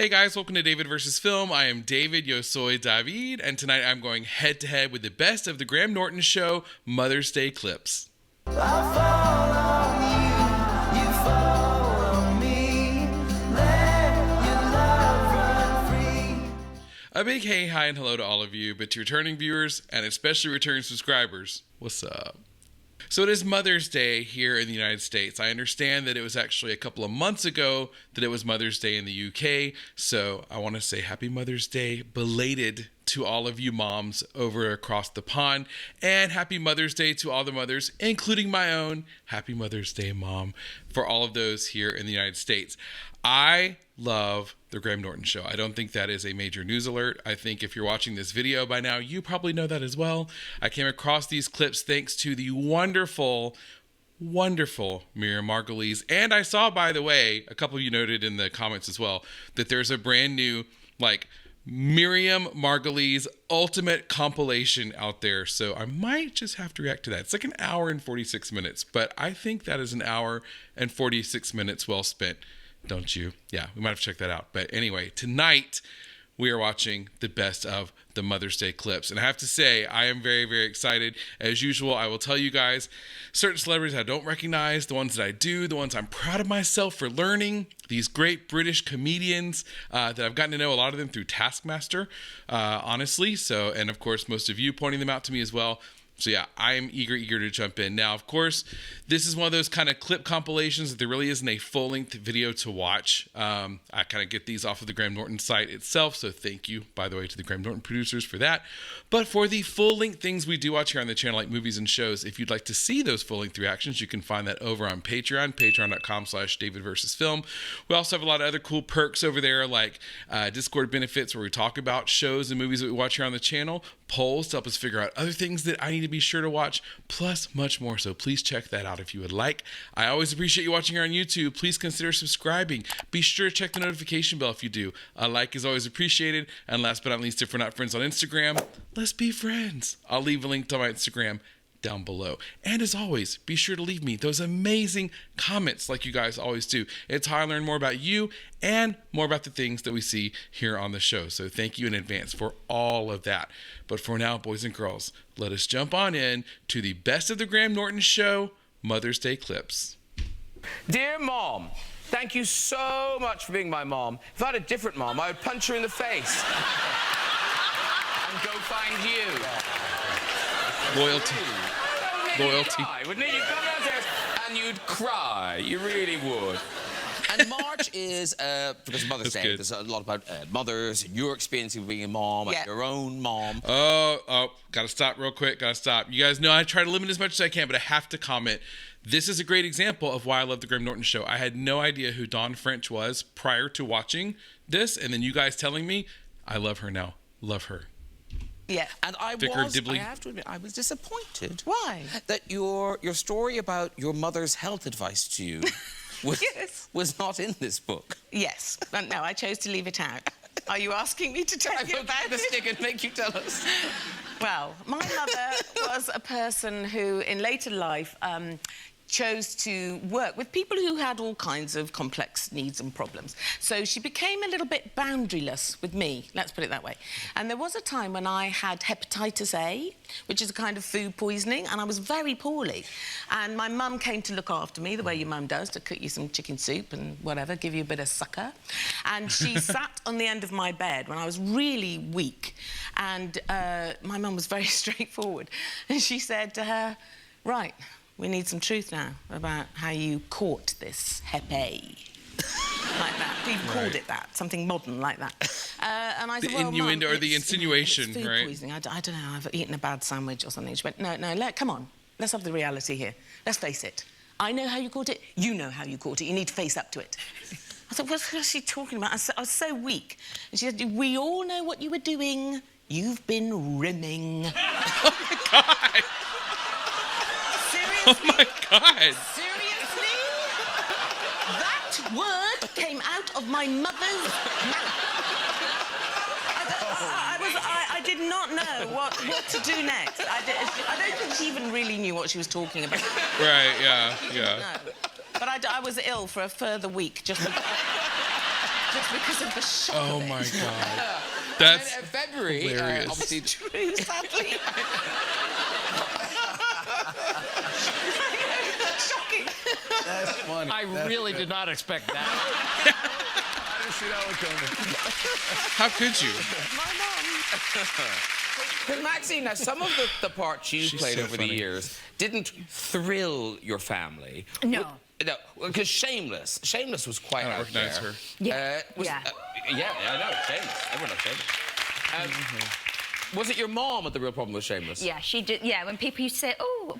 Hey guys, welcome to David vs. Film. I am David, yo soy David, and tonight I'm going head to head with the best of the Graham Norton Show Mother's Day clips. I fall on you, you fall on me, let your love run free. A big hey, hi, and hello to all of you, but to returning viewers, and especially returning subscribers, what's up? So it is Mother's Day here in the United States. I understand that it was actually a couple of months ago that it was Mother's Day in the UK. So I want to say Happy Mother's Day belated to all of you moms over across the pond. And Happy Mother's Day to all the mothers, including my own. Happy Mother's Day, Mom, for all of those here in the United States. I love the Graham Norton Show. I don't think that is a major news alert. I think if you're watching this video by now, you probably know that as well. I came across these clips thanks to the wonderful Miriam Margolyes. And I saw, by the way, a couple of you noted in the comments as well, that there's a brand new, Miriam Margolyes ultimate compilation out there. So I might just have to react to that. It's like an hour and 46 minutes, but I think that is an hour and 46 minutes well spent. Don't you? Yeah, we might have to check that out. But anyway, tonight we are watching the best of the Mother's Day clips. And I have to say, I am very, very excited. As usual, I will tell you guys certain celebrities I don't recognize, the ones that I do, the ones I'm proud of myself for learning, these great British comedians that I've gotten to know, a lot of them through Taskmaster, honestly. So, and of course, most of you pointing them out to me as well. So yeah, I am eager to jump in. Now, of course, this is one of those kind of clip compilations that there really isn't a full-length video to watch. I kind of get these off of the Graham Norton site itself, so thank you, by the way, to the Graham Norton producers for that. But for the full-length things we do watch here on the channel, like movies and shows, if you'd like to see those full-length reactions, you can find that over on Patreon, patreon.com/davidvsfilm. We also have a lot of other cool perks over there, like Discord benefits where we talk about shows and movies that we watch here on the channel, polls to help us figure out other things that I need to be sure to watch, plus much more. So please check that out if you would like. I always appreciate you watching here on YouTube. Please consider subscribing. Be sure to check the notification bell if you do. A like is always appreciated. And last but not least, if we're not friends on Instagram, let's be friends. I'll leave a link to my Instagram down below. And as always, be sure to leave me those amazing comments like you guys always do. It's how I learn more about you and more about the things that we see here on the show. So thank you in advance for all of that. But for now, boys and girls, let us jump on in to the best of the Graham Norton Show Mother's Day clips. Dear Mom, thank you so much for being my mom. If I had a different mom, I would punch her in the face. And go find you. Loyalty. Loyalty. Cry, wouldn't you? You'd come downstairs and you'd cry. You really would. And March is, because of Mother's Day, good. there's a lot about mothers and your experience of being a mom, and your own mom. Oh, gotta stop real quick, gotta stop. You guys know I try to limit as much as I can, but I have to comment. This is a great example of why I love the Graham Norton Show. I had no idea who Dawn French was prior to watching this, and then you guys telling me, I love her now. Love her. Yeah, and I have to admit, I was disappointed. Why? That your story about your mother's health advice to you was not in this book. Yes. No, I chose to leave it out. Are you asking me to tell you about the it? stick and make you tell us. Well, my mother was a person who, in later life, chose to work with people who had all kinds of complex needs and problems. So she became a little bit boundaryless with me, let's put it that way. And there was a time when I had hepatitis A, which is a kind of food poisoning, and I was very poorly. And my mum came to look after me, the way your mum does, to cook you some chicken soup and whatever, give you a bit of sucker. And she sat on the end of my bed when I was really weak. And my mum was very straightforward. And she said to her, right, we need some truth now about how you caught this Hep A. Like that. They called it that, something modern like that. And I said, the innuendo Mum, or the insinuation, it's food right? poisoning. I don't know, I've eaten a bad sandwich or something. She went, no, come on, let's have the reality here. Let's face it. I know how you caught it, you know how you caught it. You need to face up to it. I thought, what's she talking about? I was so weak. And she said, we all know what you were doing. You've been rimming. Oh, my God. Oh, my God. Seriously? That word came out of my mother's mouth. I did not know what to do next. I don't think she even really knew what she was talking about. Right, yeah. No. But I was ill for a further week, just... just because of the shock Oh of it. my God. That's That's February. hilarious. Obviously, True, sadly. Shocking. That's funny. I really did not expect that. I didn't see that one coming. How could you? My mum. because Maxine, now some of the parts you She's played so over funny. the years didn't thrill your family. No. No, because Shameless was quite I don't out recognize there. her. Yeah. Yeah, I know. Shameless. Everyone knows Shameless. Was it your mom had the real problem with Shameless? Yeah, she did. Yeah, when people used to say, "Oh,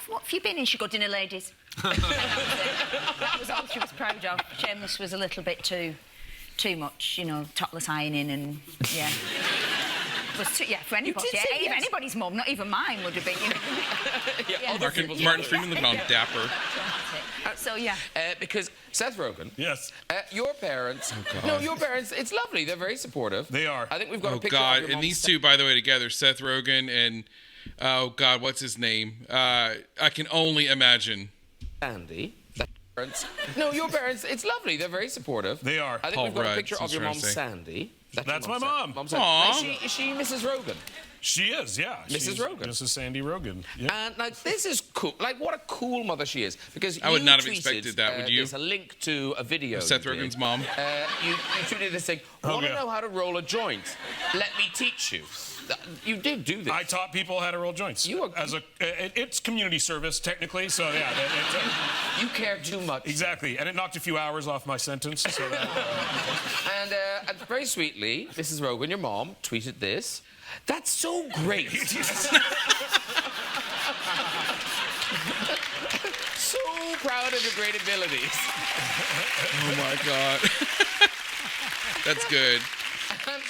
what have you been in?" She'd go, "Dinner, ladies." That was all she was proud of. Shameless was a little bit too much, you know, topless ironing and yeah. Was too, yeah, for anybody. did say If yes. anybody's mum, not even mine, would have been. You know. Yeah, other Martin, people's Martin mothers. Freeman looking all dapper. So yeah. Because Seth Rogen. Yes. Your parents. God. No, your parents. It's lovely. They're very supportive. They are. I think we've got Oh a picture God! of your And mom. these two, by the way, together, Seth Rogen and oh God, what's his name? I can only imagine. Sandy. Parents. No, your parents. It's lovely. They're very supportive. They are. I think Paul we've got Rudd, a picture of that's your what mom, I'm saying. Sandy. That's your my mom. Sandy. Aw. Is she Mrs. Rogen? She is, yeah. Mrs. She's Rogen. Mrs. Sandy Rogen. Yeah. And now this is cool. Like, what a cool mother she is. Because I would you not have tweeted, expected that, would you? There's a link to a video. Seth you did. Rogen's mom. You tweeted this thing. Oh, Want to yeah. know how to roll a joint? Let me teach you. You did do this. I taught people how to roll joints. You are- It's community service, technically, so yeah. You care too much. Exactly, and it knocked a few hours off my sentence. So that, And very sweetly, Mrs. Rogen, your mom, tweeted this. That's so great. So proud of your great abilities. Oh my God. That's good.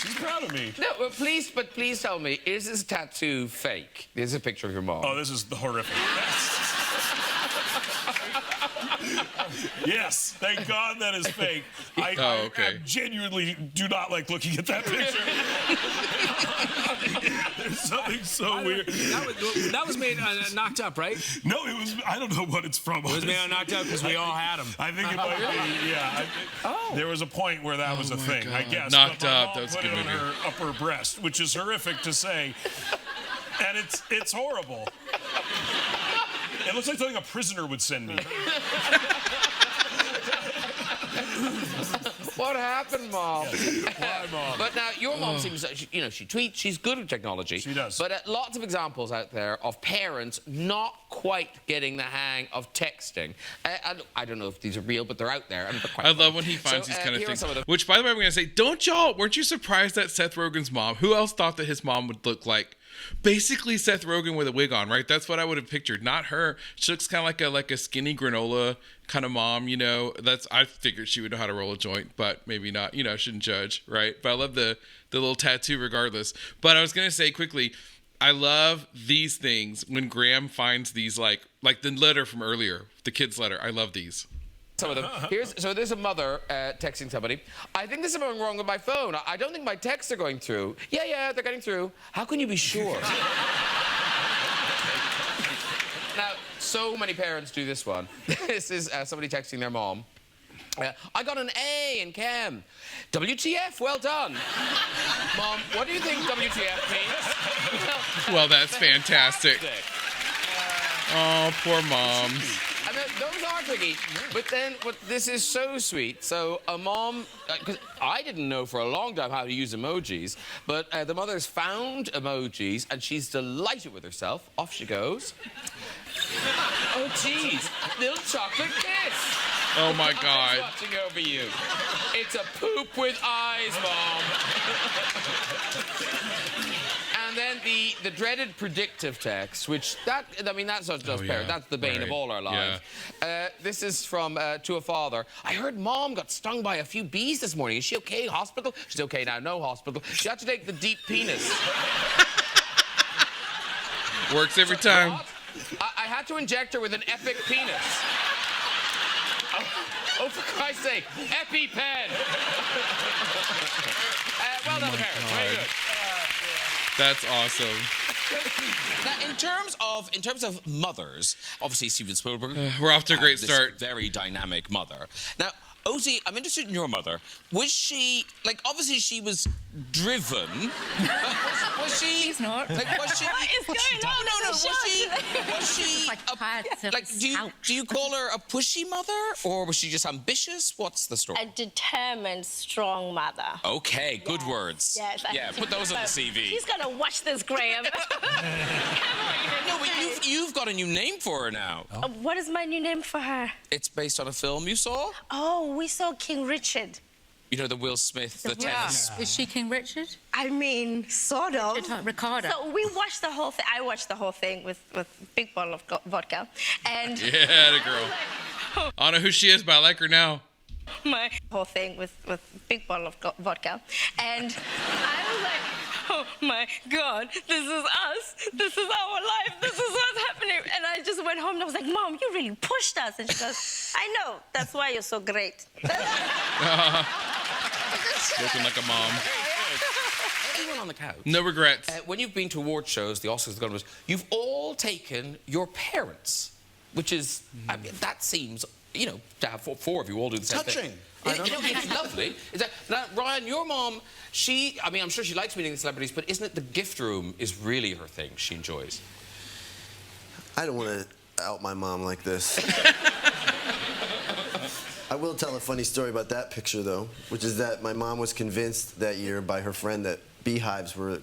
she's proud of me. No, but please tell me, is this tattoo fake? Here's a picture of your mom. Oh, this is horrific. Yes, thank God that is fake. I genuinely do not like looking at that picture. There's something so weird. That was made Knocked Up, right? No, it was. I don't know what it's from. It was made on Knocked Up because we all had them. I think it might be. Yeah. There was a point where that was a thing. I God. guess. Knocked but my Up, mom that was a put good it on movie. her upper breast, which is horrific to say, and it's horrible. It looks like something a prisoner would send me. What happened, Mom? Why, Mom? But now, your mom seems like, she tweets, she's good at technology. She does. But lots of examples out there of parents not quite getting the hang of texting. I don't know if these are real, but they're out there. And they're quite I funny. love when he finds So, these kind of here are things. some them. Which, by the way, I'm going to say, weren't you surprised that Seth Rogen's mom, who else thought that his mom would look like basically Seth Rogen with a wig on, right? That's what I would have pictured. Not her. She looks kind of like a skinny granola kind of mom, you know. I figured she would know how to roll a joint, but maybe not. You know, shouldn't judge, right? But I love the little tattoo regardless. But I was going to say quickly, I love these things when Graham finds these like the letter from earlier, the kid's letter. I love these. Some of them. There's a mother texting somebody. I think there's something wrong with my phone. I don't think my texts are going through. Yeah, they're getting through. How can you be sure? Now, so many parents do this one. This is somebody texting their mom. I got an A in Chem. WTF, well done. Mom, what do you think WTF means? Well, that's fantastic. Oh, poor moms. I mean, those are tricky. But then, this is so sweet. So a mom, because I didn't know for a long time how to use emojis, but the mother's found emojis, and she's delighted with herself. Off she goes. Oh, geez, little chocolate kiss. Oh my God. Watching over you. It's a poop with eyes, Mom. And then the dreaded predictive text, which that's not just parents. yeah. That's the bane of Right. all our lives. This is from to a father. I heard Mom got stung by a few bees this morning. Is she okay? Hospital? She's okay now. No hospital. She had to take the deep penis. Works every time. What? I had to inject her with an epic penis. Oh, for Christ's sake, EpiPen! Well done, parents. Very good. That's awesome. Now, in terms of mothers, obviously Steven Spielberg. We're off to a great this start. Very dynamic mother. Now, Ozzy, I'm interested in your mother. Was she, like, obviously she was driven. Was she... She's not. Like, was she... What is going on? No. Was she... do you call her a pushy mother, or was she just ambitious? What's the story? A determined, strong mother. Okay, good Yes. words. Yes. Yeah, put those on the CV. She's gonna watch this, Graham. No, but you've got a new name for her now. What is my new name for her? It's based on a film you saw. Oh, we saw King Richard. You know, the Will Smith, the tennis. Is she King Richard? I mean, sort of. Ricardo. So we watched the whole thing. I watched the whole thing with big bottle of vodka, and Yeah, the girl. I don't know who she is, but I like her now. my whole thing with big bottle of vodka, and I was like, oh my God, this is us. This is our life. This is what's happening. And I just went home and I was like, Mom, you really pushed us. And she goes, I know. That's why you're so great. Looking like a mom. Anyone on the couch? No regrets. When you've been to award shows, the Oscars, the Golden Globes, you've all taken your parents, which is, I mean, that seems, you know, to have four of you all do the same thing. It's lovely. Now, Ryan, your mom, I mean, I'm sure she likes meeting the celebrities, but isn't it the gift room is really her thing she enjoys? I don't want to out my mom like this. I will tell a funny story about that picture, though, which is that my mom was convinced that year by her friend that beehives were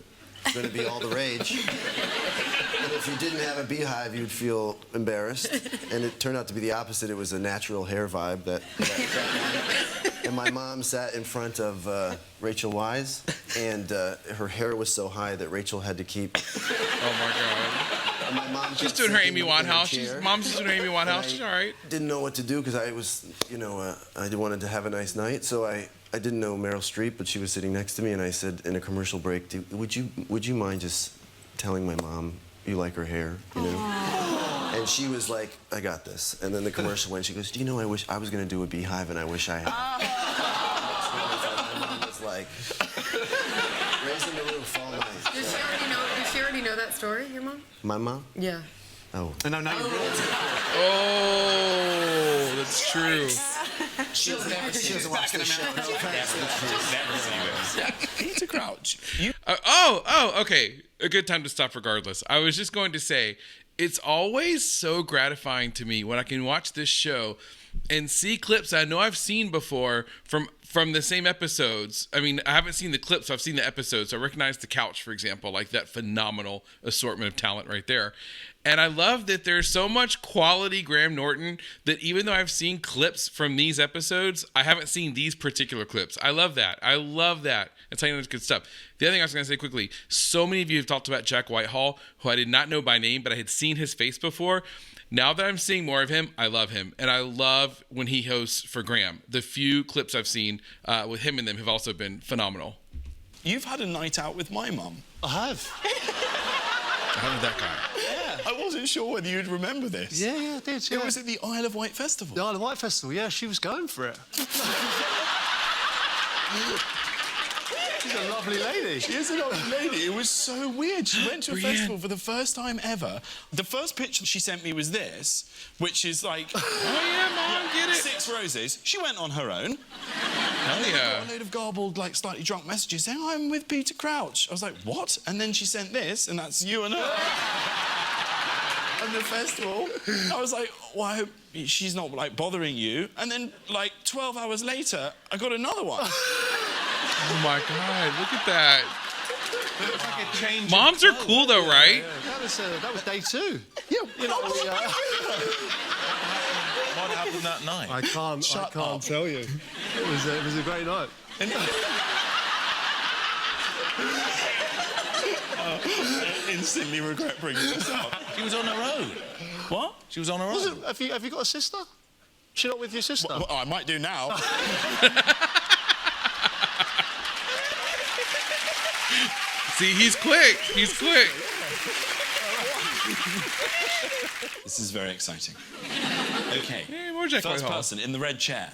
going to be all the rage. And if you didn't have a beehive, you'd feel embarrassed. And it turned out to be the opposite. It was a natural hair vibe that and my mom sat in front of Rachel Weisz, and her hair was so high that Rachel had to keep... Oh, my God. My mom She's doing her Amy Winehouse. Mom's just doing her Amy Winehouse. She's all right. Didn't know what to do because I was, you know, I wanted to have a nice night. So I didn't know Meryl Streep, but she was sitting next to me, and I said in a commercial break, would you mind just telling my mom you like her hair, you know? Aww. And she was like, I got this. And then the commercial went. She goes, do you know, I wish I was going to do a beehive, and I wish I had. My mom was like, raising the roof all night. Does she already know that story, your mom? My mom? Yeah. Oh. No, now you realize it. Oh, that's true. She doesn't watch the show. Peter Crouch. Okay. A good time to stop regardless. I was just going to say, it's always so gratifying to me when I can watch this show and see clips I know I've seen before from the same episodes. I mean, I haven't seen the clips, so I've seen the episodes. So I recognize the couch, for example, like that phenomenal assortment of talent right there. And I love that there's so much quality Graham Norton that even though I've seen clips from these episodes, I haven't seen these particular clips. I love that. That's how you know it's good stuff. The other thing I was going to say quickly, so many of you have talked about Jack Whitehall, who I did not know by name, but I had seen his face before. Now that I'm seeing more of him, I love him. And I love when he hosts for Graham. The few clips I've seen with him and them have also been phenomenal. You've had a night out with my mum. I have. How did that guy? Yeah. I wasn't sure whether you'd remember this. Yeah, I did, yeah. It was at the Isle of Wight Festival. The Isle of Wight Festival, yeah, she was going for it. She's a lovely lady. She is a lovely lady. It was so weird. She went to a festival for the first time ever. The first picture she sent me was this, which is like... Oh, yeah, Mom, get it. 6 roses. She went on her own. Hell yeah. Got a load of garbled, like, slightly drunk messages saying, I'm with Peter Crouch. I was like, what? And then she sent this, and that's you and her. And the festival. I was like, well, I hope she's not, like, bothering you. And then, like, 12 hours later, I got another one. Oh, my God. Look at that. Like a change. Moms are cool, though, right? Yeah. That was day 2. Yeah. You know, What happened that night? I can't tell you. It was a great night. I instantly regret bringing this up. She was on her own. What? She was on her own. Have you got a sister? She not with your sister? Well, I might do now. See, he's quick. He's quick. This is very exciting. Okay. Hey, more Jack First Whitehall. person in the red chair.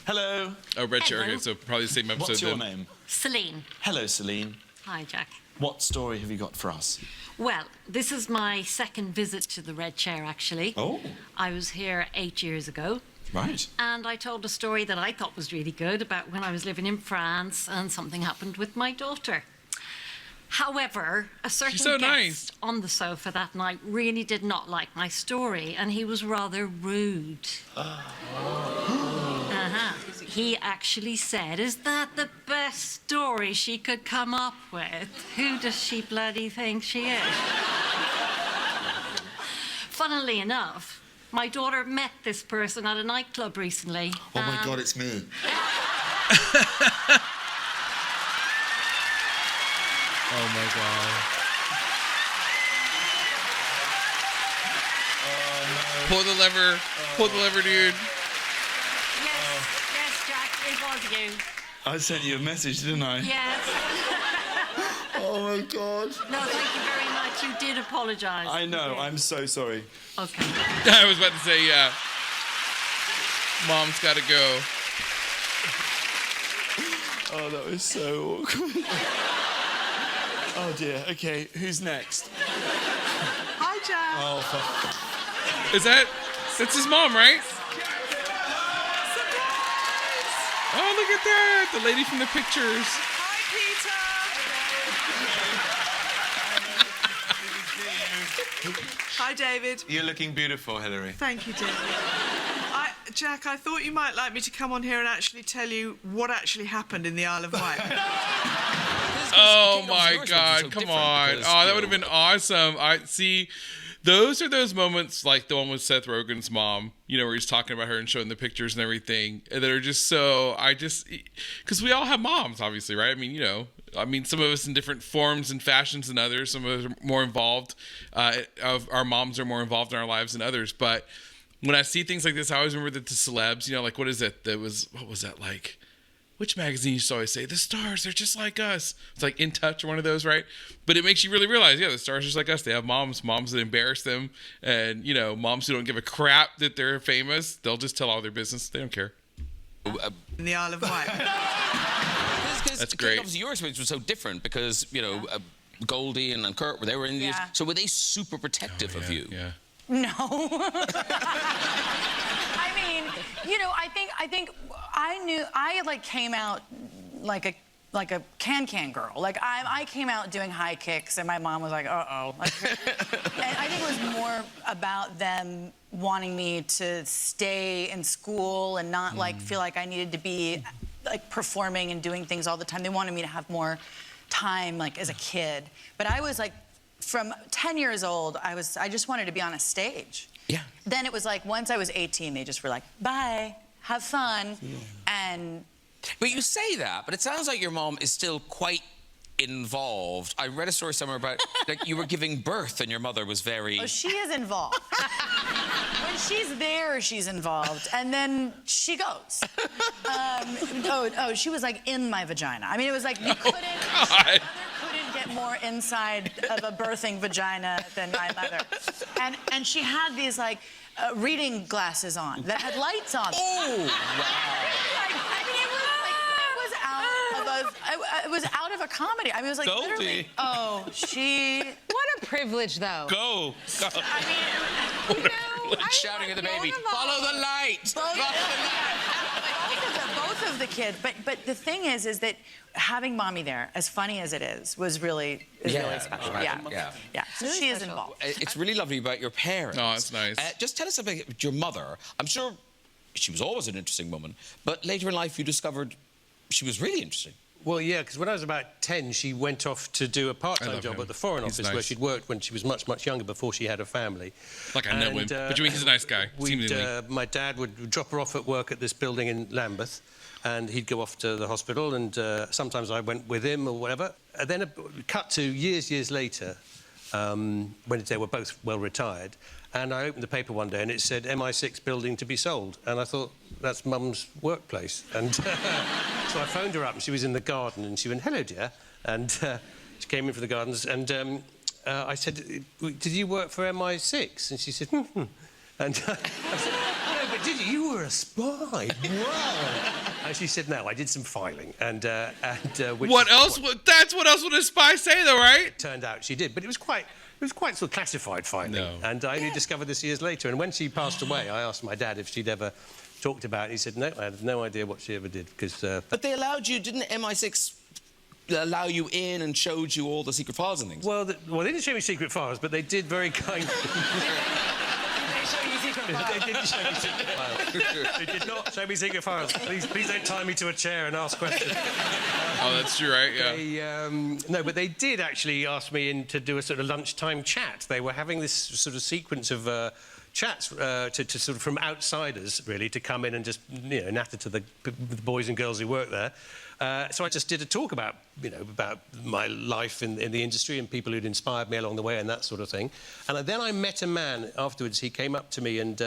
Hello. Oh, red chair. Okay, so probably the same episode. What's your then. name? Celine. Hello, Celine. Hi, Jack. What story have you got for us? Well, this is my second visit to the Red Chair, actually. Oh. I was here 8 years ago. Right. And I told a story that I thought was really good about when I was living in France and something happened with my daughter. However, a certain guest on the sofa that night really did not like my story, and he was rather rude. He actually said, "Is that the best story she could come up with? Who does she bloody think she is?" Funnily enough, my daughter met this person at a nightclub recently. Oh my God, it's me. Oh my God. Oh no. Pull the lever. Pull the lever, dude. Yes, Jack, it was you. I sent you a message, didn't I? Yes. Oh my God. No, thank you very much. You did apologise. I know. I'm so sorry. Okay. I was about to say, yeah. Mom's got to go. Oh, that was so awkward. Oh dear. Okay, who's next? Hi, Jack. Oh, fuck. That's his mom, right? Oh, look at that. The lady from the pictures. Hi, Peter. Hi, David. You're looking beautiful, Hillary. Thank you, David. Jack, I thought you might like me to come on here and actually tell you what actually happened in the Isle of Wight. Oh my God, come on. Oh, that would have been awesome. I see. Those are those moments like the one with Seth Rogen's mom, you know, where he's talking about her and showing the pictures and everything that are just so, because we all have moms, obviously, right? I mean, you know, some of us in different forms and fashions than others. Some of us are more involved, our moms are more involved in our lives than others. But when I see things like this, I always remember that the celebs, you know, like, what was that like? Which magazine used to always say, the stars, they're just like us. It's like In Touch or one of those, right? But it makes you really realize, yeah, the stars are just like us. They have moms that embarrass them. And, you know, moms who don't give a crap that they're famous. They'll just tell all their business. They don't care. In the Isle of Wight. That's great. Obviously, your experience was so different because, you know, Goldie and Kurt, they were in the... So were they super protective of you? Yeah. No. I mean, you know, I think I like came out like a can girl. Like I came out doing high kicks, and my mom was like, uh-oh. Like, and I think it was more about them wanting me to stay in school and not like feel like I needed to be like performing and doing things all the time. They wanted me to have more time like as a kid. But I was like, from 10 years old, I just wanted to be on a stage. Yeah. Then it was like, once I was 18, they just were like, bye, have fun. Yeah. And... But you say that, but it sounds like your mom is still quite involved. I read a story somewhere about, like, you were giving birth and your mother was very... Oh, she is involved. When she's there, she's involved. And then she goes. She was, like, in my vagina. I mean, it was like, you couldn't... couldn't get more inside of a birthing vagina than my mother. And she had these, like, reading glasses on that had lights on. Oh, wow. It was out of a comedy. I mean, it was like Goldie. literally. Oh, she. What a privilege, though. Go. I mean, you know, shouting at the baby, follow the light. Both of the kids. But the thing is that having mommy there, as funny as it is, was really special. Right. Yeah. So Really she is special. involved. It's really lovely about your parents. Oh, it's nice. Just tell us something about your mother. I'm sure she was always an interesting woman, but later in life you discovered she was really interesting. Well, yeah, because when I was about 10, she went off to do a part-time job at the Foreign Office, where she'd worked when she was much, much younger, before she had a family. Like, I know him. But you mean he's a nice guy, seemingly. My dad would drop her off at work at this building in Lambeth, and he'd go off to the hospital, and sometimes I went with him or whatever. And then cut to years later, when they were both well retired, and I opened the paper one day and it said MI6 building to be sold, and I thought, that's Mum's workplace. And so I phoned her up, and she was in the garden, and she went, hello, dear. And she came in for the gardens, and I said, did you work for MI6? And she said, And I said, no, but did you? You were a spy. Wow. And she said, no, I did some filing. What else? That's what else would a spy say, though, right? It turned out she did, but it was quite sort of classified filing. No. And I only discovered this years later. And when she passed away, I asked my dad if she'd ever talked about it. He said, no, I had no idea what she ever did, because... But they allowed you, didn't MI6 allow you in and showed you all the secret files and things? Well, they didn't show me secret files, but they did very kindly... They didn't show me secret files. They did not show me secret files. Please don't tie me to a chair and ask questions. Oh, that's true, right? Yeah. No, but they did actually ask me in to do a sort of lunchtime chat. They were having this sort of sequence of chats to sort of from outsiders, really, to come in and just, you know, natter to the boys and girls who work there. So I just did a talk about, you know, about my life in the industry and people who'd inspired me along the way and that sort of thing. And then I met a man afterwards. He came up to me and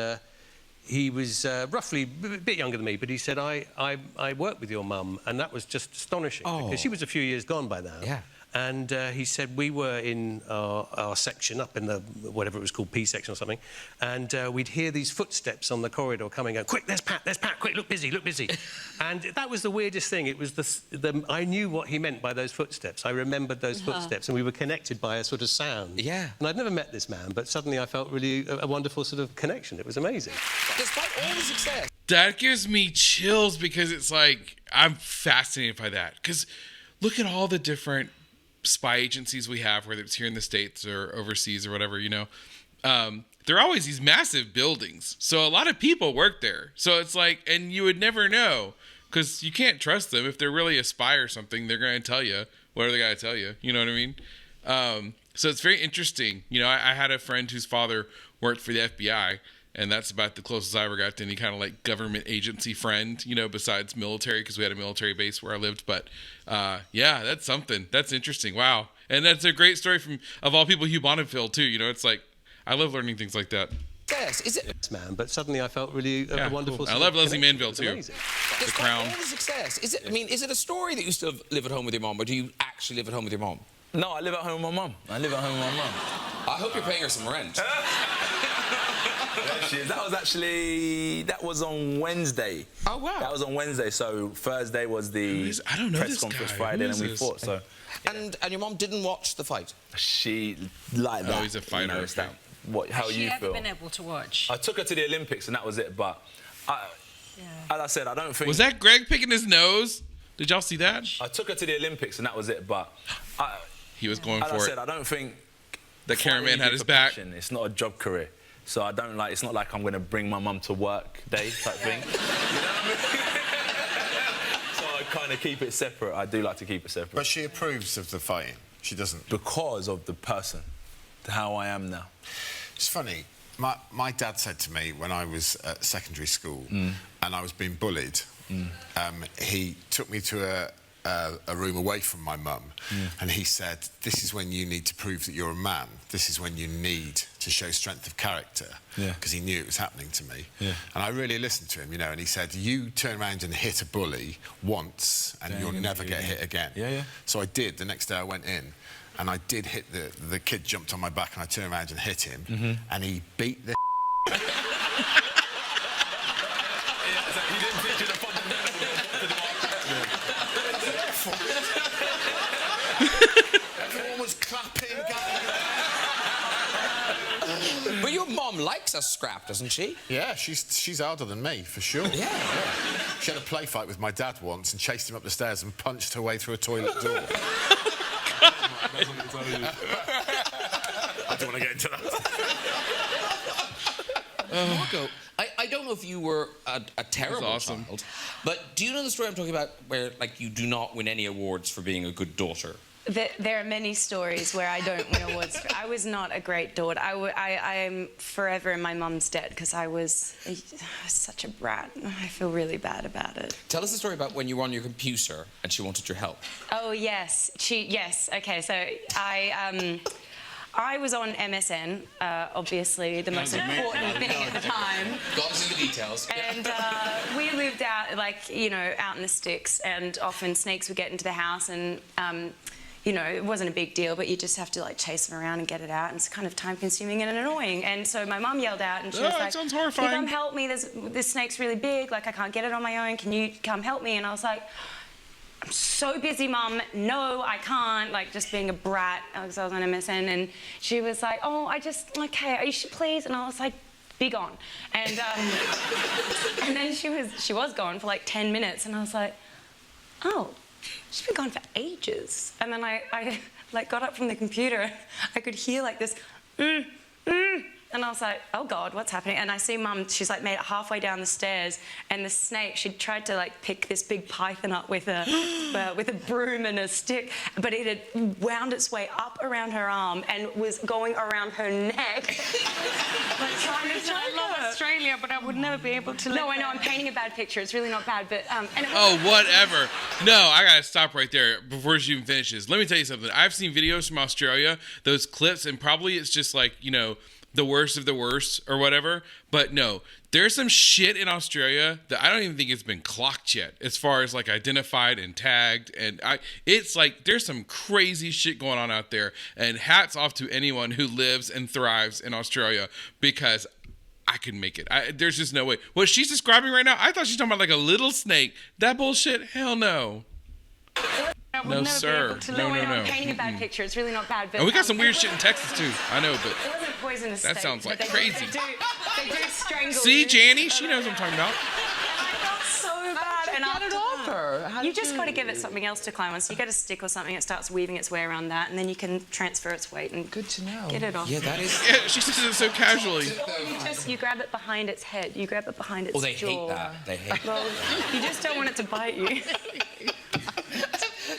he was roughly a bit younger than me, but he said, I worked with your mum, and that was just astonishing because she was a few years gone by now. Yeah. And he said we were in our section, up in the, whatever it was called, P section or something, and we'd hear these footsteps on the corridor coming out. Quick, there's Pat, quick, look busy, look busy. And that was the weirdest thing. It was I knew what he meant by those footsteps. I remembered those footsteps, and we were connected by a sort of sound. Yeah. And I'd never met this man, but suddenly I felt really a wonderful sort of connection. It was amazing. Despite all the success. That gives me chills because it's like, I'm fascinated by that. Because look at all the different spy agencies we have, whether it's here in the States or overseas or whatever, you know. There are always these massive buildings. So a lot of people work there. So it's like, and you would never know because you can't trust them. If they're really a spy or something, they're going to tell you whatever they got to tell you. You know what I mean? So it's very interesting. You know, I had a friend whose father worked for the FBI, and that's about the closest I ever got to any kind of like government agency friend, you know, besides military, because we had a military base where I lived. But yeah, that's something. That's interesting. Wow. And that's a great story of all people, Hugh Bonneville too. You know, it's like, I love learning things like that. Yes, is it? Man, but suddenly I felt really a wonderful... Cool. I love Leslie Manville too. The Crown. All the success. Is it? I mean, is it a story that you still live at home with your mom, or do you actually live at home with your mom? No, I live at home with my mum. I live at home with my mum. I hope you're paying her some rent. There she is. That was on Wednesday. Oh, wow. That was on Wednesday, so Thursday was the I don't know press this conference guy. Friday, Who and we is fought, this? so... And your mom didn't watch the fight? She liked that. Oh, he's a fighter. You know, it's that, how Has you she ever feel. been able to watch? I took her to the Olympics, and that was it, but... As I said, I don't think... Was that Greg picking his nose? Did y'all see that? I took her to the Olympics, and that was it, but... He was going as for I it. said, I don't think... The cameraman had his for back. passion. It's not a job career. So I don't like... It's not like I'm going to bring my mum to work day type thing. You know what I mean? So I kind of keep it separate. I do like to keep it separate. But she approves of the fighting. She doesn't. Because of the person, how I am now. It's funny. My dad said to me when I was at secondary school and I was being bullied, he took me to a room away from my mum and he said, this is when you need to prove that you're a man. This is when you need to show strength of character. Because he knew it was happening to me. And I really listened to him, you know, and he said, you turn around and hit a bully once and you'll never get hit again. So I did. The next day I went in and I did hit the kid jumped on my back and I turned around and hit him and he beat the He didn't teach you the Everyone was clapping. But your mom likes a scrap, doesn't she? Yeah, she's harder than me, for sure. Yeah. She had a play fight with my dad once and chased him up the stairs and punched her way through a toilet door. I don't want to get into that. Margot, I don't know if you were a terrible child, but do you know the story I'm talking about where, like, you do not win any awards for being a good daughter? There are many stories where I don't win awards. I was not a great daughter. I am forever in my mum's debt because I was such a brat. I feel really bad about it. Tell us the story about when you were on your computer and she wanted your help. Oh, yes. Yes. OK, so I was on MSN, obviously the most important thing at the time. Got us in the details. And we lived out, like, you know, out in the sticks, and often snakes would get into the house and... you know, it wasn't a big deal, but you just have to, like, chase them around and get it out, and it's kind of time-consuming and annoying. And so my mum yelled out, and she was like, that sounds horrifying. Can you come help me? This snake's really big, like, I can't get it on my own. Can you come help me? And I was like, I'm so busy, Mum. No, I can't. Like, just being a brat, because I was on MSN. And she was like, oh, OK, you should please. And I was like, be gone. And then she was gone for like 10 minutes, and I was like, oh, she's been gone for ages. And then I like got up from the computer. I could hear like this, and I was like, oh God, what's happening? And I see Mum, she's like made it halfway down the stairs, and the snake, she'd tried to like pick this big python up with a broom and a stick, but it had wound its way up around her arm and was going around her neck. Like trying to choke her. I love Australia, but I would never be able to. No, I know, I'm painting a bad picture. It's really not bad, but and oh, whatever. No, I gotta stop right there before she even finishes. Let me tell you something. I've seen videos from Australia, those clips, and probably it's just like, you know, the worst of the worst or whatever. But no, there's some shit in Australia that I don't even think it's been clocked yet as far as like identified and tagged. And it's like there's some crazy shit going on out there. And hats off to anyone who lives and thrives in Australia, because I can make it. There's just no way. What she's describing right now, I thought she's talking about like a little snake. That bullshit? Hell no. No, sir. No. I'm painting a bad picture. It's really not bad. But and we got some weird shit in Texas too. I know, but it wasn't poisonous. That sounds like crazy. They do strangle. See, you. Janny, she knows what I'm talking about. I felt so bad. And get it off her. You just got to give it something else to climb on. So you get a stick or something. It starts weaving its way around that, and then you can transfer its weight and good to know. Get it off. Yeah, that is. Yeah, she says it so casually. You grab it behind its head. You grab it behind its jaw. Oh, they hate that. They hate. Well, you just don't want it to bite you.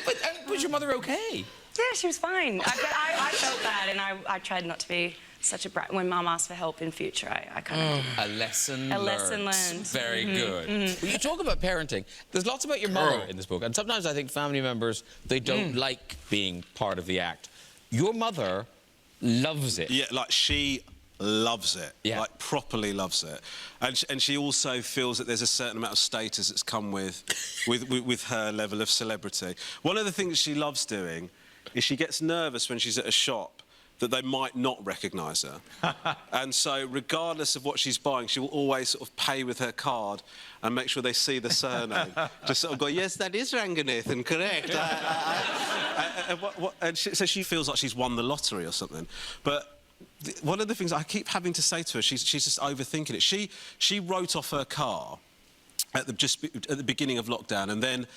But was your mother okay? Yeah, she was fine. But I felt bad, and I tried not to be such a brat. When Mum asked for help in future, I kind of... A lesson learned. A lesson learned. Very good. When you talk about parenting, there's lots about your mother in this book, and sometimes I think family members, they don't like being part of the act. Your mother loves it. Yeah, like she loves it, like properly loves it, and she also feels that there's a certain amount of status that's come with her level of celebrity. One of the things she loves doing is she gets nervous when she's at a shop that they might not recognise her, and so regardless of what she's buying, she will always sort of pay with her card and make sure they see the surname. Just sort of go, yes, that is Ranganathan, correct. So she feels like she's won the lottery or something, but. One of the things I keep having to say to her, she's just overthinking it. She wrote off her car at the beginning of lockdown, and then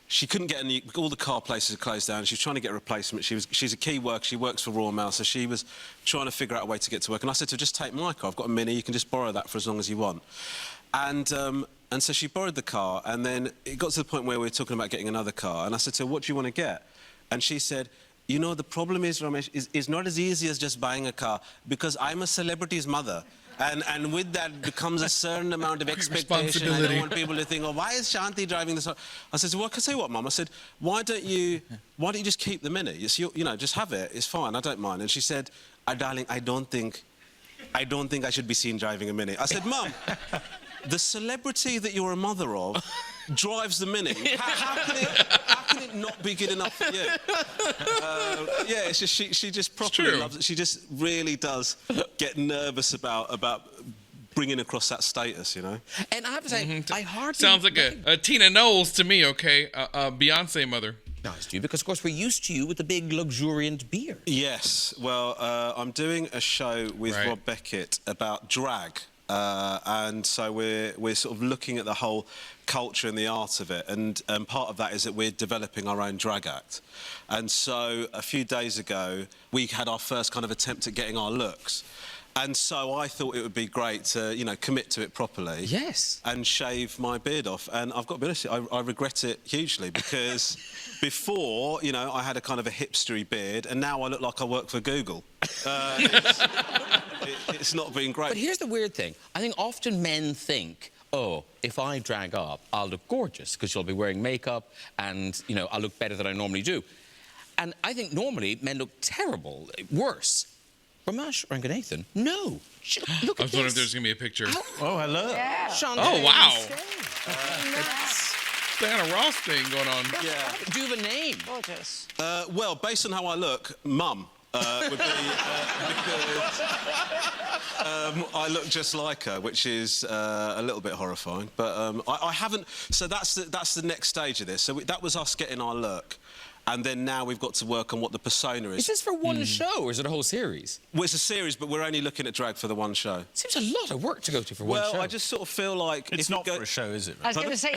she couldn't get any. All the car places are closed down. She was trying to get a replacement. She's a key worker. She works for Royal Mail, so she was trying to figure out a way to get to work. And I said to her, just take my car. I've got a Mini. You can just borrow that for as long as you want. And so she borrowed the car, and then it got to the point where we were talking about getting another car. And I said to her, what do you want to get? And she said, you know, the problem is, Ramesh, is not as easy as just buying a car, because I'm a celebrity's mother. And with that becomes a certain amount of expectation. I don't want people to think, oh, why is Shanti driving this? I said, well, I can say what, Mum? I said, why don't you just keep the Mini? You know, just have it. It's fine. I don't mind. And she said, darling, I don't think I should be seen driving a Mini. I said, Mum, the celebrity that you're a mother of drives the Mini. How can it not be good enough for you? Yeah, it's just she just properly loves it. She just really does get nervous about bringing across that status, you know. And I have to say, I hardly sounds like a Tina Knowles to me. Okay, Beyonce mother. Nice to you, because of course we're used to you with the big luxuriant beard. Yes. Well, I'm doing a show with Rob Beckett about drag. And so we're sort of looking at the whole culture and the art of it, and part of that is that we're developing our own drag act. And so a few days ago we had our first kind of attempt at getting our looks, and so I thought it would be great to, you know, commit to it properly. Yes. And shave my beard off. And I've got to be honest, I regret it hugely, because before, you know, I had a kind of a hipstery beard, and now I look like I work for Google. It's not been great. But here's the weird thing. I think often men think, oh, if I drag up, I'll look gorgeous, because you'll be wearing makeup and, you know, I'll look better than I normally do. And I think normally men look terrible, worse. Ramesh Ranganathan, no. Look I was wondering if there's going to be a picture. Oh, hello. Yeah. Oh, wow. Diana Ross thing going on. Yeah. Do you have a name? Gorgeous. Well, based on how I look, Mum would be because I look just like her, which is a little bit horrifying. But I haven't. So that's the next stage of this. So that was us getting our look. and then now we've got to work on what the persona is. Is this for one show, or is it a whole series? Well, it's a series, but we're only looking at drag for the one show. Seems a lot of work to go to for one show. Well, I just sort of feel like... It's not for a show, is it? I was going to say...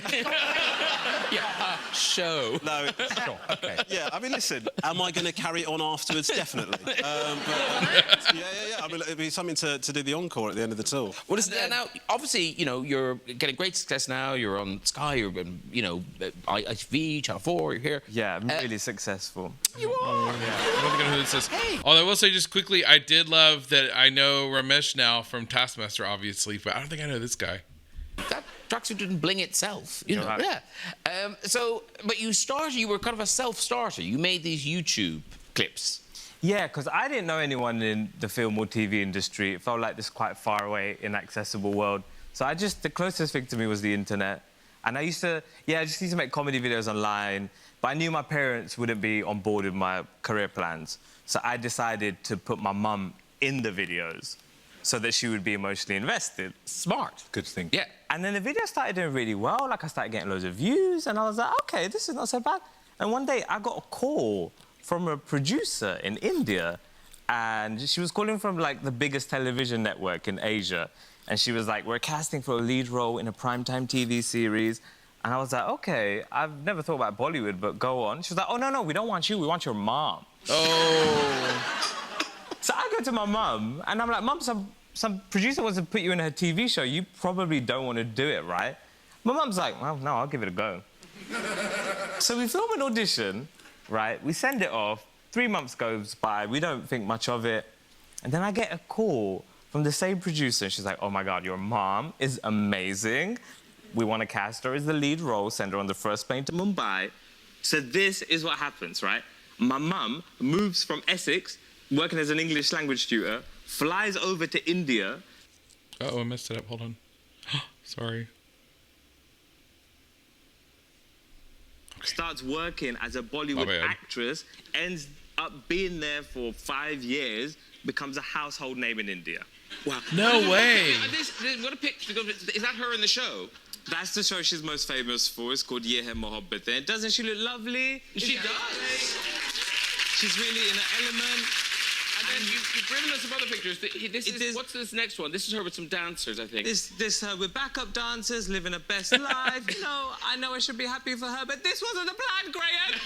show. No. Sure, OK. Yeah, I mean, listen, am I going to carry it on afterwards? Definitely. Yeah. I mean, it'd be something to do the encore at the end of the tour. Well, listen, now, obviously, you know, you're getting great success now. You're on Sky, you're, you know, ITV, Channel 4, you're here. Yeah, I'm really successful. You are. I don't know who this is. Although I will say just quickly, I did love that I know Ramesh now from Taskmaster, obviously, but I don't think I know this guy. That tracksuit didn't bling itself, you know. Right. Yeah. But you were kind of a self-starter. You made these YouTube clips. Yeah, because I didn't know anyone in the film or TV industry. It felt like this quite far away, inaccessible world. So the closest thing to me was the internet. And I just used to make comedy videos online, but I knew my parents wouldn't be on board with my career plans. So I decided to put my mum in the videos so that she would be emotionally invested. Smart. Good thing. Yeah. And then the video started doing really well. Like, I started getting loads of views, and I was like, OK, this is not so bad. And one day, I got a call from a producer in India, and she was calling from, like, the biggest television network in Asia. And she was like, we're casting for a lead role in a primetime TV series. And I was like, OK, I've never thought about Bollywood, but go on. She was like, oh, no, we don't want you. We want your mom. Oh. So I go to my mum, and I'm like, Mum, some producer wants to put you in her TV show. You probably don't want to do it, right? My mum's like, well, no, I'll give it a go. So we film an audition, right? We send it off. 3 months goes by. We don't think much of it. And then I get a call from the same producer. She's like, oh, my God, your mom is amazing. We want to cast her as the lead role, send her on the first plane to Mumbai. So this is what happens, right? My mum moves from Essex, working as an English language tutor, flies over to India. Uh-oh, I messed it up. Hold on. Sorry. Starts working as a Bollywood actress, ends up being there for 5 years, becomes a household name in India. Wow. No way. What a picture. Is that her in the show? That's the show she's most famous for. It's called Ye Hai Mohabbatein. Doesn't she look lovely? She does. She's really in her element. And then you've driven us some other pictures. What's this next one? This is her with some dancers, I think. This her with backup dancers, living her best life. You know, I know I should be happy for her, but this wasn't the plan, Graham.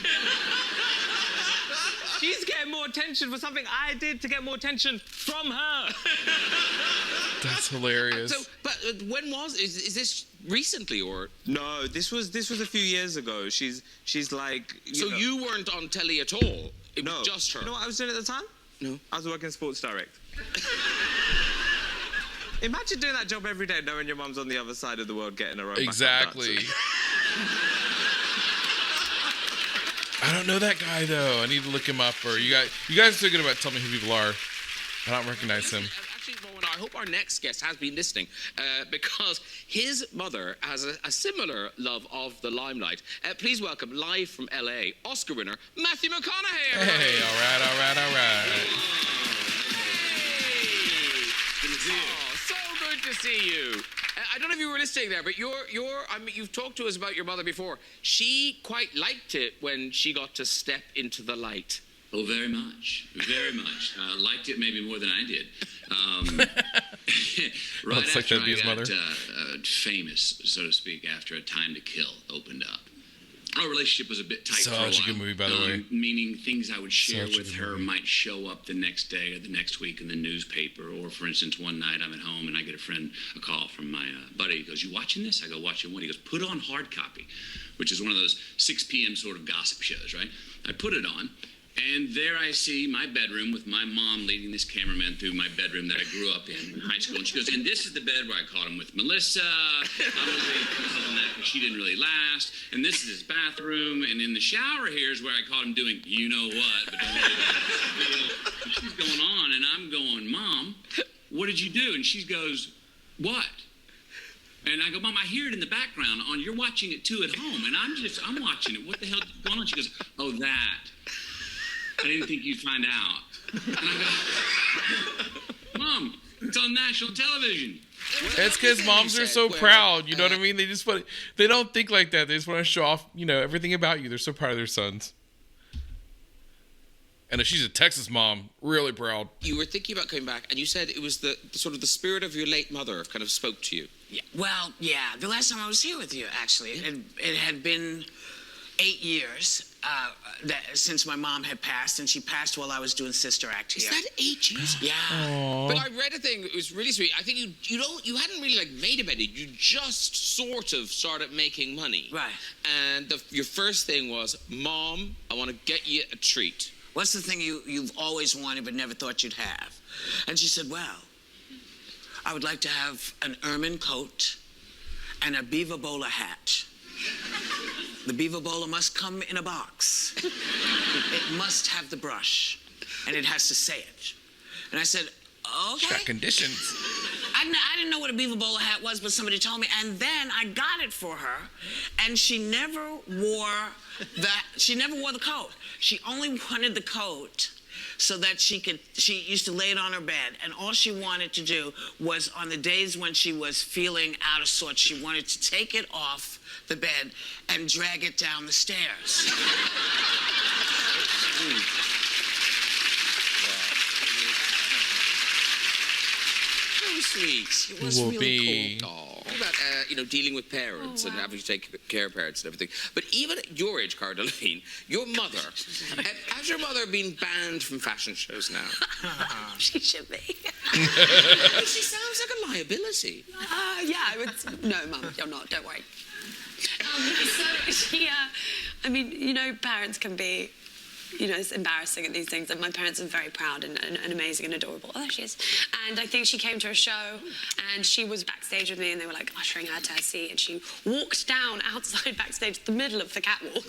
She's getting more attention for something I did to get more attention from her. That's hilarious. But when is this recently or? No, this was a few years ago. She's like. You weren't on telly at all. It was just her. You know what I was doing at the time? No. I was working Sports Direct. Imagine doing that job every day, knowing your mum's on the other side of the world getting her own. Exactly. I don't know that guy though. I need to look him up. Or you guys are so good about telling me who people are. I don't recognize him. Actually, I hope our next guest has been listening because his mother has a similar love of the limelight. Please welcome, live from LA, Oscar winner Matthew McConaughey. Hey, all right. Hey. Oh, so good to see you. I don't know if you were listening there, but you've talked to us about your mother before. She quite liked it when she got to step into the light. Oh, very much. Very much. Liked it maybe more than I did. Right after I got famous, so to speak, after A Time to Kill opened up. Our relationship was a bit tight for a while. Such a good movie, by the way. Meaning things I would share with her might show up the next day or the next week in the newspaper. Or, for instance, one night I'm at home and I get a call from my buddy. He goes, "You watching this?" I go, "Watching what?" He goes, "Put on Hard Copy," which is one of those 6 p.m. sort of gossip shows, right? I put it on. And there I see my bedroom with my mom leading this cameraman through my bedroom that I grew up in high school. And she goes, "And this is the bed where I caught him with Melissa. I'm going to be that because she didn't really last. And this is his bathroom. And in the shower here is where I caught him doing you know what. But don't worry about it." And she's going on, and I'm going, "Mom, what did you do?" And she goes, "What?" And I go, "Mom, I hear it in the background. You're watching it too at home." And I'm watching it. What the hell is going on? She goes, "Oh, that. I didn't think you'd find out." And I go, "Mom, it's on national television." It's because moms are so proud, you know what I mean? They don't think like that. They just want to show off, everything about you. They're so proud of their sons. And if she's a Texas mom, really proud. You were thinking about coming back, and you said it was the sort of the spirit of your late mother kind of spoke to you. Yeah. Well, yeah. The last time I was here with you, actually, it had been 8 years since my mom had passed, and she passed while I was doing Sister Act here. Is that 8 years? Yeah. Aww. But I read a thing. It was really sweet. I think you hadn't really like made a penny. You just sort of started making money. Right. And your first thing was, Mom, I want to get you a treat. What's the thing you've always wanted but never thought you'd have? And she said, well, I would like to have an ermine coat and a beaver bowler hat. The beaver bowler must come in a box. It must have the brush, and it has to say it. And I said, okay. Got conditions. I didn't know what a beaver bowler hat was, but somebody told me, and then I got it for her, and she never wore the coat. She only wanted the coat so that she used to lay it on her bed, and all she wanted to do was, on the days when she was feeling out of sorts, she wanted to take it off the bed and drag it down the stairs. So sweet. It was really cool. What about dealing with parents and having to take care of parents and everything? But even at your age, Caroline, your mother, has your mother been banned from fashion shows now? She should be. She sounds like a liability. Yeah, no, Mum, you're not. Don't worry. So she, I mean, parents can be, it's embarrassing at these things. And my parents are very proud and amazing and adorable. Oh, there she is. And I think she came to a show and she was backstage with me and they were like ushering her to her seat and she walked down outside backstage, the middle of the catwalk.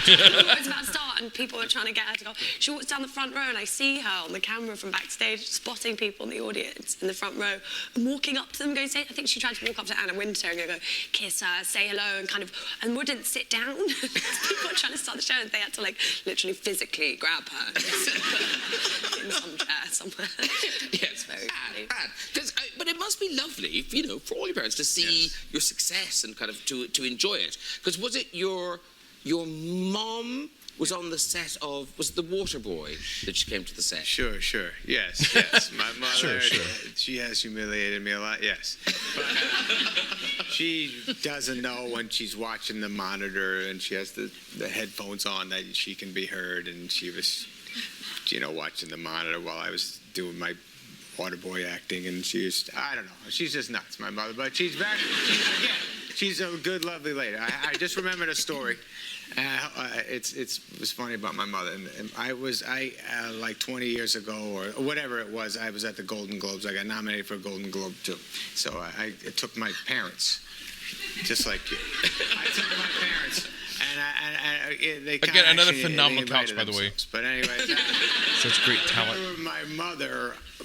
It was about to start and people were trying to get her to go. She walks down the front row and I see her on the camera from backstage spotting people in the audience in the front row and walking up to them going, I think she tried to walk up to Anna Wintour and go kiss her, say hello and wouldn't sit down. People were trying to start the show and they had to literally physically grab her in some chair somewhere. Yeah, it's very bad. But it must be lovely, for all your parents to see your success and kind of to enjoy it. Because was it your mom was on the set of, was it The Water Boy that she came to the set? Sure. Yes. My mother, she has humiliated me a lot, yes. But she doesn't know when she's watching the monitor and she has the headphones on that she can be heard, and she was, watching the monitor while I was doing my Water Boy acting, and I don't know, she's just nuts, my mother, but she's a good, lovely lady. I just remembered a story. It was funny about my mother. And I like 20 years ago or whatever it was, I was at the Golden Globes. I got nominated for a Golden Globe too. So I took my parents, just like you. I took my parents. And they again, another phenomenal couch, by the way. But anyway, such great talent.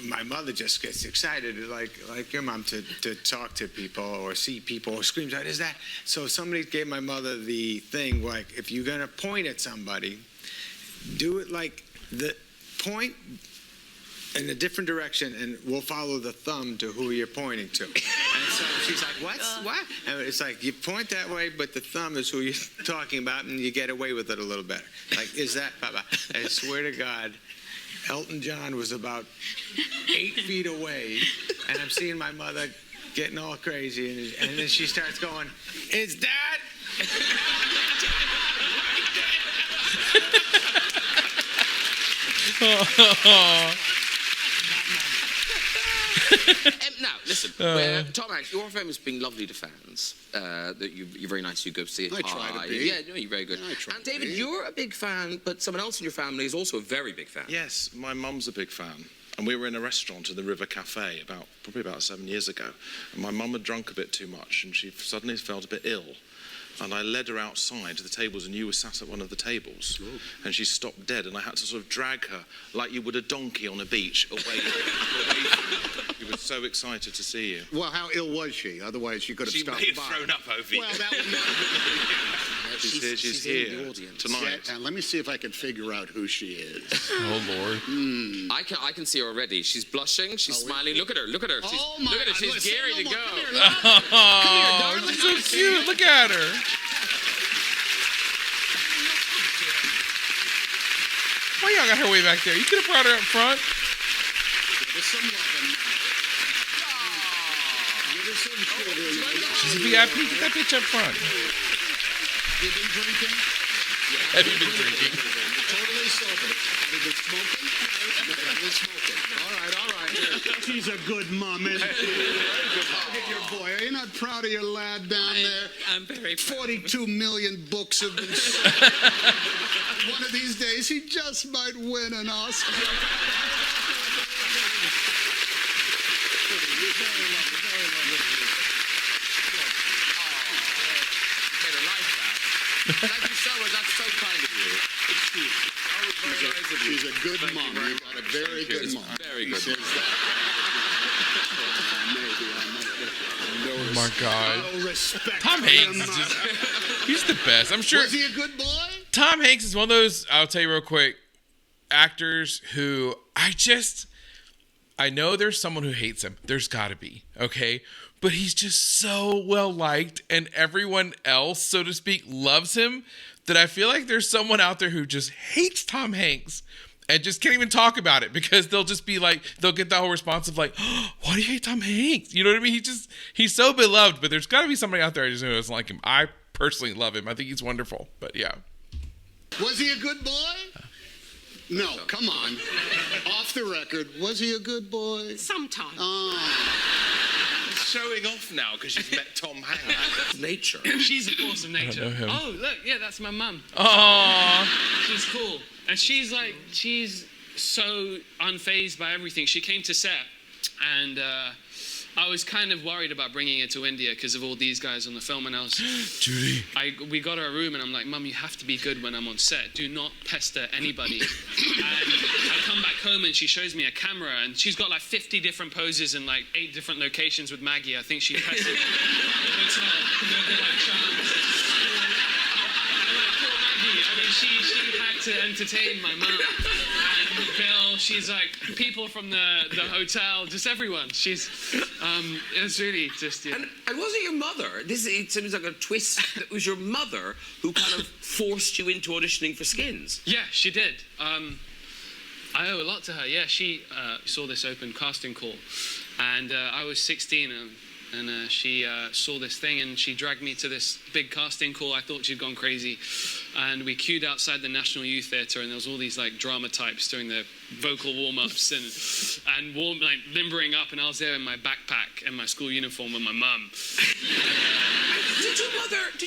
My mother just gets excited, like your mom, to talk to people or see people or screams out, "Is that?" So somebody gave my mother the thing, like, if you're gonna point at somebody, do it like the point in a different direction, and we'll follow the thumb to who you're pointing to. And so she's like, what? And it's like, you point that way, but the thumb is who you're talking about, and you get away with it a little better. Like, is that, Papa? I swear to God, Elton John was about 8 feet away, and I'm seeing my mother getting all crazy, and then she starts going, is that? Now, listen, Tom Hanks, your family's been lovely to fans. That you're very nice. You go see it. I try to be. Yeah, no, you're very good. And David, you're a big fan, but someone else in your family is also a very big fan. Yes, my mum's a big fan. And we were in a restaurant at the River Cafe probably about 7 years ago. And my mum had drunk a bit too much, and she suddenly felt a bit ill. And I led her outside to the tables, and you were sat at one of the tables. Ooh. And she stopped dead, and I had to sort of drag her like you would a donkey on a beach away from you. We were so excited to see you. Well, how ill was she? Otherwise, she could have stopped by. She may have thrown up over you. Well, that was she's here in the audience tonight. Yeah, and let me see if I can figure out who she is. Oh, Lord. I can see her already. She's blushing. She's smiling. Look at her. Look at her. Oh, my. Look at her. She's gearing to go. Oh, she's so cute. Look at her. Why y'all got her way back there? You could have brought her up front. There's some loving now. She's a VIP. Get that bitch up front. Have you been drinking? Have you been drinking? Totally sober. Have you been smoking? No, I've been smoking. All right. She's a good mom, isn't she? Look at your boy. Are you not proud of your lad down there? I'm very proud. 42 million books have been sold. One of these days, he just might win an Oscar. Thank you so much. That's so kind of you. She's a good mom. You got a very good mom. Very good. Oh my God. No respect. Tom Hanks is just, he's the best. I'm sure. Was he a good boy? Tom Hanks is one of those, I'll tell you real quick, actors who I know there's someone who hates him. There's got to be, okay? But he's just so well liked, and everyone else, so to speak, loves him, that I feel like there's someone out there who just hates Tom Hanks and just can't even talk about it, because they'll just be like, they'll get that whole response of like, oh, why do you hate Tom Hanks? You know what I mean? He's so beloved, but there's got to be somebody out there I just know who doesn't like him. I personally love him. I think he's wonderful, but yeah. Was he a good boy? No, come on. Off the record, was he a good boy? Sometimes. Showing off now because she's met Tom Hanks. Nature. She's a force of nature. I know him. Oh, look, yeah, that's my mum. Aww. She's cool. And she's so unfazed by everything. She came to set, and I was kind of worried about bringing her to India because of all these guys on the film, and I was... Judy. We got her a room, and I'm like, Mum, you have to be good when I'm on set. Do not pester anybody. And I come back home, and she shows me a camera, and she's got like 50 different poses in like 8 different locations with Maggie. I think she pestered the hotel. They're like charms. And like, poor Maggie, I mean, she had to entertain my mum. And Bill, she's like, people from the hotel, just everyone. She's, it was really just, yeah. And was it your mother? It seems like a twist. It was your mother who kind of forced you into auditioning for Skins. Yeah, she did. I owe a lot to her. Yeah, she saw this open casting call, and I was 16, and she saw this thing, and she dragged me to this big casting call. I thought she'd gone crazy, and we queued outside the National Youth Theatre, and there was all these like drama types doing their vocal warm-ups and like limbering up, and I was there in my backpack and my school uniform with my mum. Did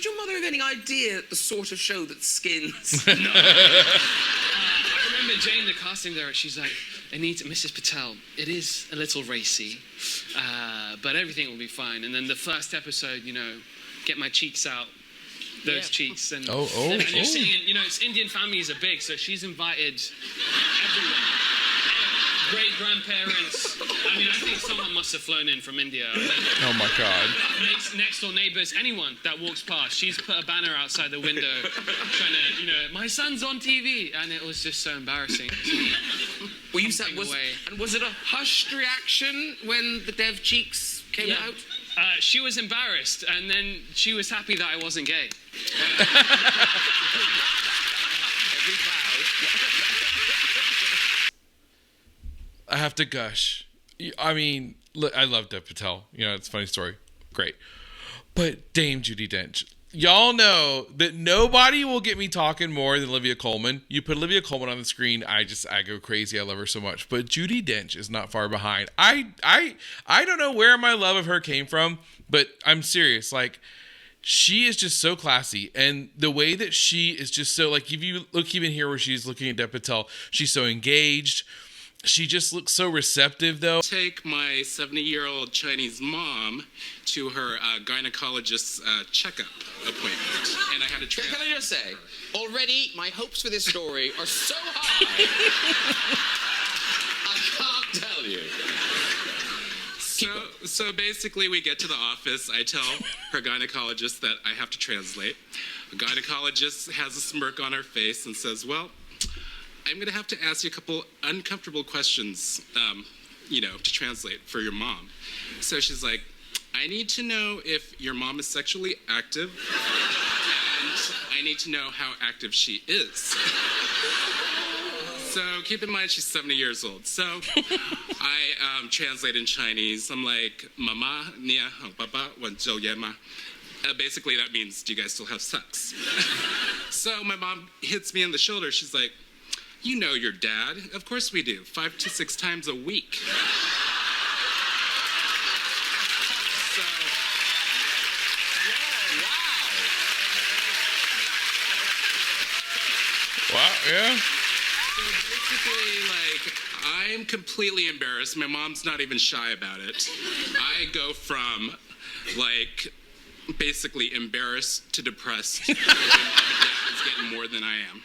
your mother have any idea the sort of show that Skins? No. I remember Jane, the casting director, she's like, Mrs. Patel, it is a little racy, but everything will be fine. And then the first episode, get my cheeks out, those cheeks. And, and you're seeing, it's Indian families are big, so she's invited everyone. Great-grandparents. I mean, I think someone must have flown in from India. Oh, my God. Next door neighbours, anyone that walks past, she's put a banner outside the window trying to, my son's on TV. And it was just so embarrassing. Well, you said, and was it a hushed reaction when the Dev Cheeks came out? She was embarrassed, and then she was happy that I wasn't gay. I have to gush. I mean, look, I love Dev Patel. It's a funny story. Great. But Dame Judi Dench. Y'all know that nobody will get me talking more than Olivia Colman. You put Olivia Colman on the screen, I go crazy. I love her so much. But Judi Dench is not far behind. I don't know where my love of her came from, but I'm serious. Like, she is just so classy, and the way that she is just so, like, if you look even here where she's looking at Dev Patel, she's so engaged. She just looks so receptive, though. Take my 70-year-old Chinese mom to her gynecologist's checkup appointment, and I had to Can I just say, already my hopes for this story are so high, I can't tell you. So basically, we get to the office. I tell her gynecologist that I have to translate. The gynecologist has a smirk on her face and says, well, I'm going to have to ask you a couple uncomfortable questions, to translate for your mom. So she's like, I need to know if your mom is sexually active, and I need to know how active she is. So keep in mind she's 70 years old. So I translate in Chinese. I'm like, Mama, nia, papa, wanzhou yema. Basically, that means, do you guys still have sex? So my mom hits me in the shoulder. She's like, you know your dad. Of course we do. 5 to 6 times a week. Wow, yeah. So basically, like, I'm completely embarrassed. My mom's not even shy about it. I go from, like, basically embarrassed to depressed. My dad is getting more than I am.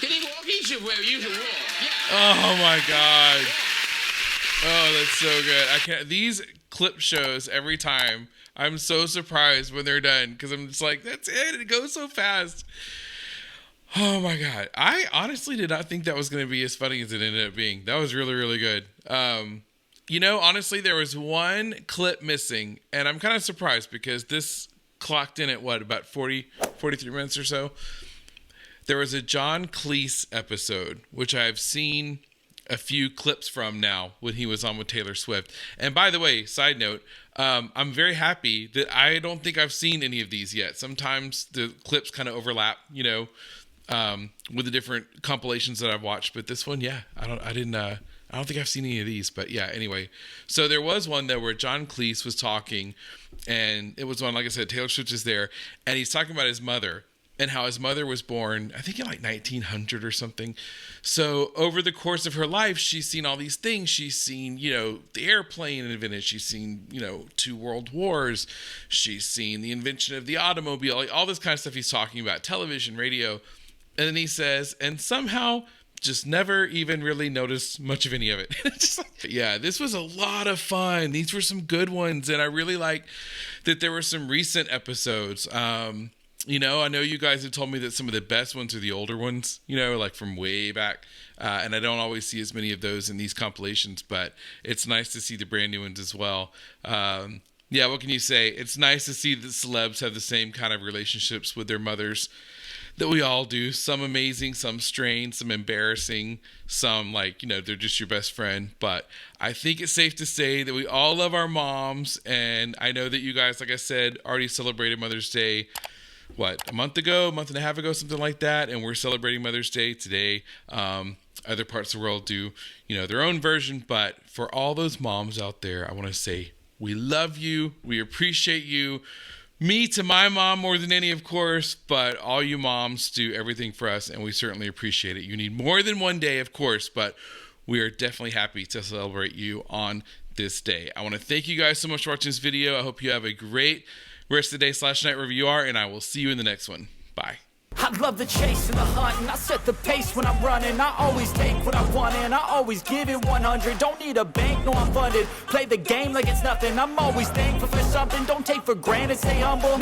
Can he walk? He should walk. Yeah. Oh my God. Oh, that's so good. I can't. These clip shows every time. I'm so surprised when they're done because I'm just like, that's it. It goes so fast. Oh my God. I honestly did not think that was going to be as funny as it ended up being. That was really, really good. You know, honestly, there was one clip missing, and I'm kind of surprised because this clocked in at what, about 43 minutes or so. There was a John Cleese episode, which I've seen a few clips from now when he was on with Taylor Swift. And by the way, side note, I'm very happy that I don't think I've seen any of these yet. Sometimes the clips kind of overlap, you know, with the different compilations that I've watched. But this one, yeah, I don't think I've seen any of these. But yeah, anyway. So there was one though where John Cleese was talking, and it was one, like I said, Taylor Swift is there, and he's talking about his mother and how his mother was born, I think in like 1900 or something. So over the course of her life, she's seen all these things. She's seen, you know, the airplane invented. She's seen, you know, 2 world wars. She's seen the invention of the automobile, like all this kind of stuff he's talking about, television, radio. And then he says, and somehow just never even really noticed much of any of it. Just like, yeah, this was a lot of fun. These were some good ones. And I really like that there were some recent episodes. You know, I know you guys have told me that some of the best ones are the older ones, you know, like from way back. And I don't always see as many of those in these compilations, but it's nice to see the brand new ones as well. Yeah, what can you say? It's nice to see that celebs have the same kind of relationships with their mothers that we all do. Some amazing, some strange, some embarrassing, some like, you know, they're just your best friend. But I think it's safe to say that we all love our moms. And I know that you guys, like I said, already celebrated Mother's Day, what, a month and a half ago, something like that. And we're celebrating Mother's Day today. Other parts of the world do, you know, their own version. But for all those moms out there, I want to say we love you. We appreciate you. Me to my mom more than any, of course, but all you moms do everything for us, and we certainly appreciate it. You need more than one day, of course, but we are definitely happy to celebrate you on this day. I want to thank you guys so much for watching this video. I hope you have a great rest of the day / night wherever you are, and I will see you in the next one. Bye. I love the chase and the hunt, and I set the pace when I'm running. I always take what I want, and I always give it 100. Don't need a bank, no, I'm funded. Play the game like it's nothing. I'm always thankful for something. Don't take for granted, stay humble.